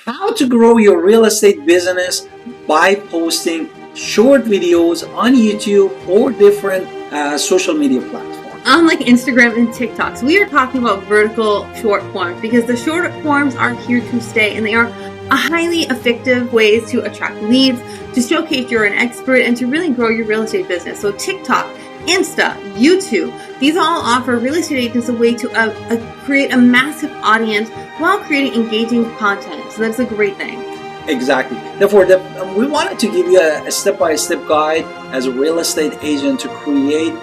how to grow your real estate business by posting short videos on YouTube or different social media platforms. Unlike Instagram and TikTok, so we are talking about vertical short forms because the short forms are here to stay, and they are a highly effective ways to attract leads, to showcase you're an expert, and to really grow your real estate business. So TikTok, Insta, YouTube, these all offer real estate agents a way to create a massive audience while creating engaging content. So that's a great thing. Exactly. Therefore, we wanted to give you a step-by-step guide as a real estate agent to create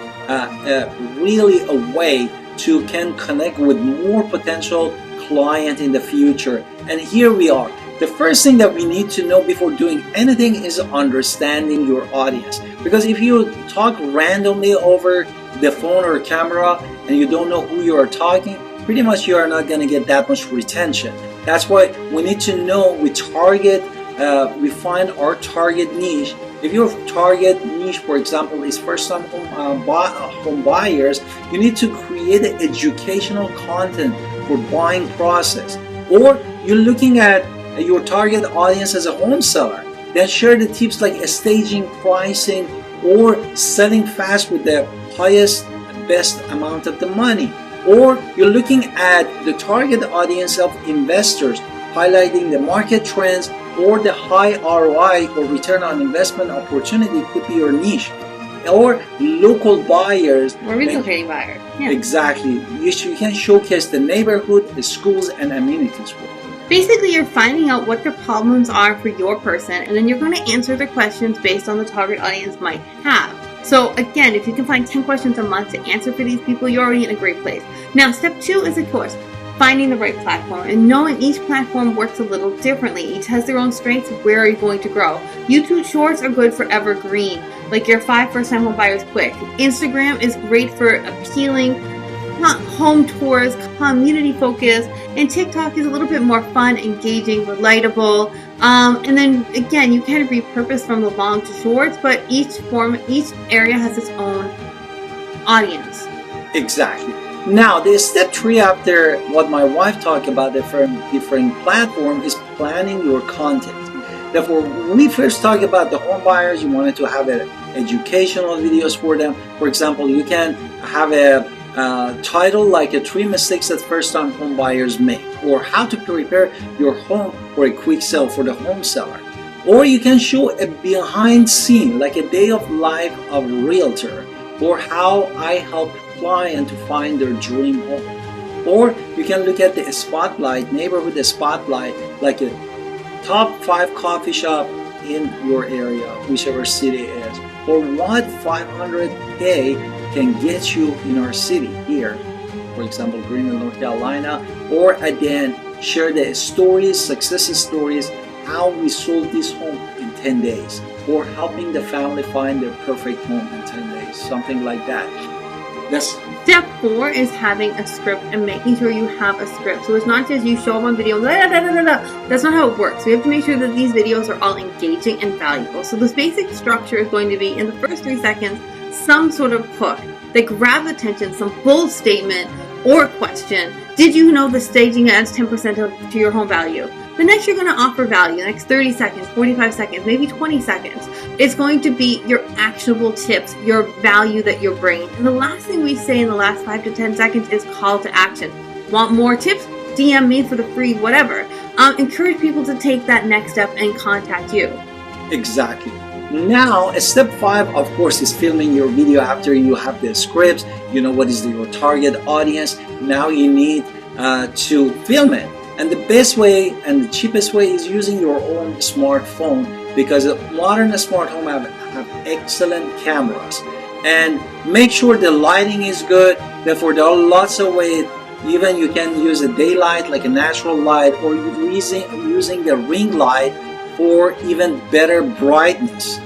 really a way to can connect with more potential client in the future. And here we are. The first thing that we need to know before doing anything is understanding your audience. Because if you talk randomly over the phone or camera and you don't know who you are talking, pretty much you are not going to get that much retention. That's why we need to know we find our target niche. If your target niche, for example, is first-time home buyers, you need to create an educational content for buying process. Or you're looking at your target audience as a home seller, then share the tips like staging, pricing, or selling fast with the highest, best amount of the money. Or you're looking at the target audience of investors, highlighting the market trends or the high ROI or return on investment opportunity could be your niche. Or local buyers. Or relocating buyers. Yeah. Exactly. You can showcase the neighborhood, the schools, and amenities. Basically, you're finding out what their problems are for your person, and then you're going to answer their questions based on the target audience might have. So again, if you can find 10 questions a month to answer for these people, you're already in a great place. Now, step 2 is, of course, finding the right platform and knowing each platform works a little differently. Each has their own strengths of where are you going to grow. YouTube Shorts are good for evergreen, like your 5 first-time home buyers quick. Instagram is great for appealing home tours, community focus, and TikTok is a little bit more fun, engaging, relatable. And then again, you can repurpose from the long to shorts, but each area has its own audience. Exactly. Now, the step 3 after what my wife talked about different platform is planning your content. Therefore, when we first talked about the home buyers, you wanted to have educational videos for them. For example, you can have a title like 3 mistakes that first-time home buyers make, or how to prepare your home for a quick sale for the home seller. Or you can show a behind scene like a day of life of a realtor, or how I help client to find their dream home. Or you can look at the spotlight, neighborhood spotlight, like a top 5 coffee shop in your area, whichever city it is, or what 500K can get you in our city here, for example, Greenville, North Carolina. Or again, share the stories, success stories, how we sold this home in 10 days, or helping the family find their perfect home in 10 days, something like that. Step 4 is having a script and making sure you have a script. So it's not just you show up on video, that's not how it works. We have to make sure that these videos are all engaging and valuable. So this basic structure is going to be, in the first 3 seconds, some sort of hook that grabs attention, some bold statement or question. Did you know the staging adds 10% to your home value? The next, you're going to offer value. The next 30 seconds, 45 seconds, maybe 20 seconds. It's going to be your actionable tips, your value that you're bringing. And the last thing we say in the last 5 to 10 seconds is call to action. Want more tips? DM me for the free whatever. Encourage people to take that next step and contact you. Exactly. Now, step 5, of course, is filming your video after you have the scripts. You know what is your target audience. Now you need to film it. And the best way and the cheapest way is using your own smartphone, because modern smart home have excellent cameras. And make sure the lighting is good. Therefore, there are lots of ways. Even you can use a daylight, like a natural light, or using the ring light for even better brightness.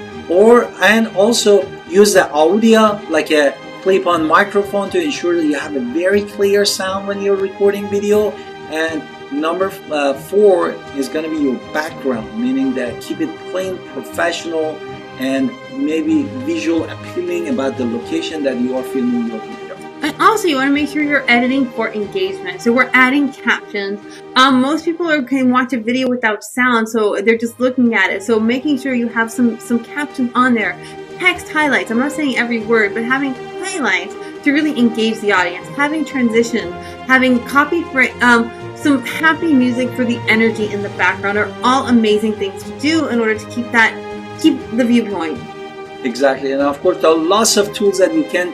And also use the audio like a clip-on microphone to ensure that you have a very clear sound when you're recording video. And number 4 is going to be your background, meaning that keep it clean, professional, and maybe visual appealing about the location that you are filming your video. And also, you want to make sure you're editing for engagement. So we're adding captions. Most people can watch a video without sound, so they're just looking at it. So making sure you have some captions on there. Text highlights. I'm not saying every word, but having highlights to really engage the audience. Having transition, having copy for some happy music for the energy in the background are all amazing things to do in order to keep the view going. Exactly, and of course there are lots of tools that you can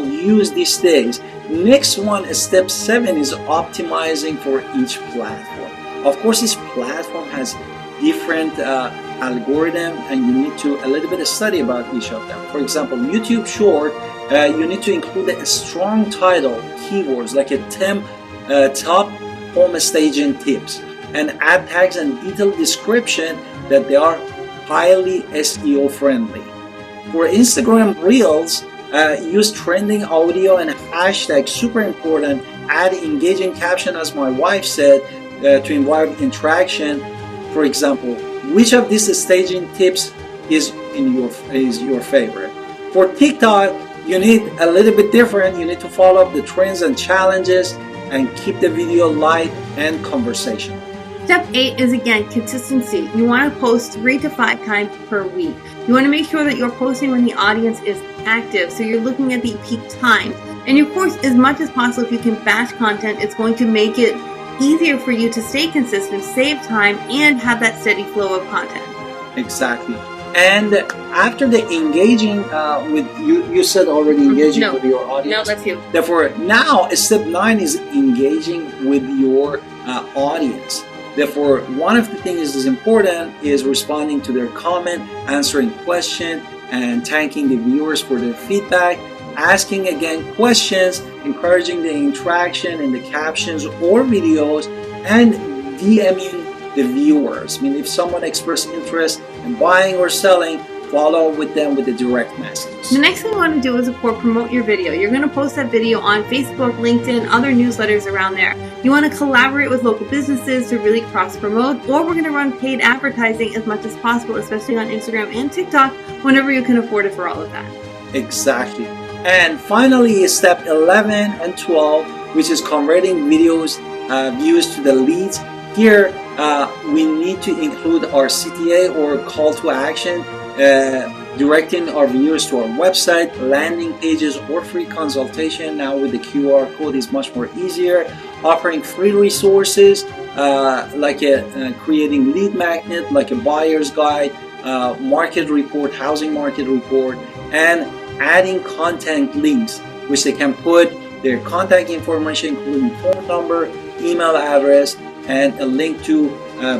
use these days. Next one, step 7, is optimizing for each platform. Of course, each platform has different algorithm, and you need to a little bit of study about each of them. For example, YouTube Short, you need to include a strong title, keywords like a top home staging tips, and add tags and detailed description that they are highly SEO friendly. For Instagram Reels, use trending audio and hashtags, super important. Add engaging caption, as my wife said, to invite interaction. For example, which of these staging tips is your favorite? For TikTok, you need a little bit different. You need to follow up the trends and challenges and keep the video light and conversational. Step 8 is, again, consistency. You want to post 3 to 5 times per week. You want to make sure that you're posting when the audience is active, so you're looking at the peak times. And of course, as much as possible, if you can batch content, it's going to make it easier for you to stay consistent, save time, and have that steady flow of content. Exactly. And after the engaging with you said already engaging with your audience. No, that's you. Therefore, now step 9 is engaging with your audience. Therefore, one of the things that is important is responding to their comment, answering questions, and thanking the viewers for their feedback, asking again questions, encouraging the interaction in the captions or videos, and DMing the viewers. I mean, if someone expresses interest in buying or selling, follow with them with a direct message. The next thing you want to do is, of course, promote your video. You're going to post that video on Facebook, LinkedIn, other newsletters around there. You want to collaborate with local businesses to really cross-promote, or we're going to run paid advertising as much as possible, especially on Instagram and TikTok, whenever you can afford it for all of that. Exactly. And finally, step 11 and 12, which is converting videos views to the leads. Here, we need to include our CTA or call to action, directing our viewers to our website, landing pages, or free consultation. Now with the QR code is much more easier. Offering free resources like creating lead magnet, like a buyer's guide, market report, housing market report, and adding contact links, which they can put their contact information, including phone number, email address, and a link to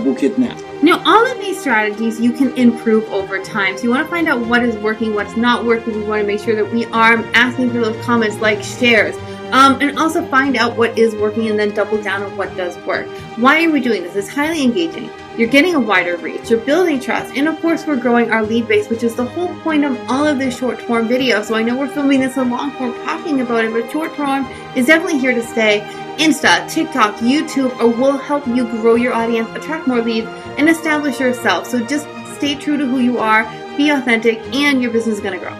book it now. Now, all of these strategies you can improve over time. So you want to find out what is working, what's not working. We want to make sure that we are asking for those comments, like shares, and also find out what is working and then double down on what does work. Why are we doing this? It's highly engaging. You're getting a wider reach. You're building trust. And of course, we're growing our lead base, which is the whole point of all of this short form video. So I know we're filming this in long form talking about it, but short form is definitely here to stay. Insta, TikTok, YouTube will help you grow your audience, attract more leads, and establish yourself. So just stay true to who you are, be authentic, and your business is going to grow.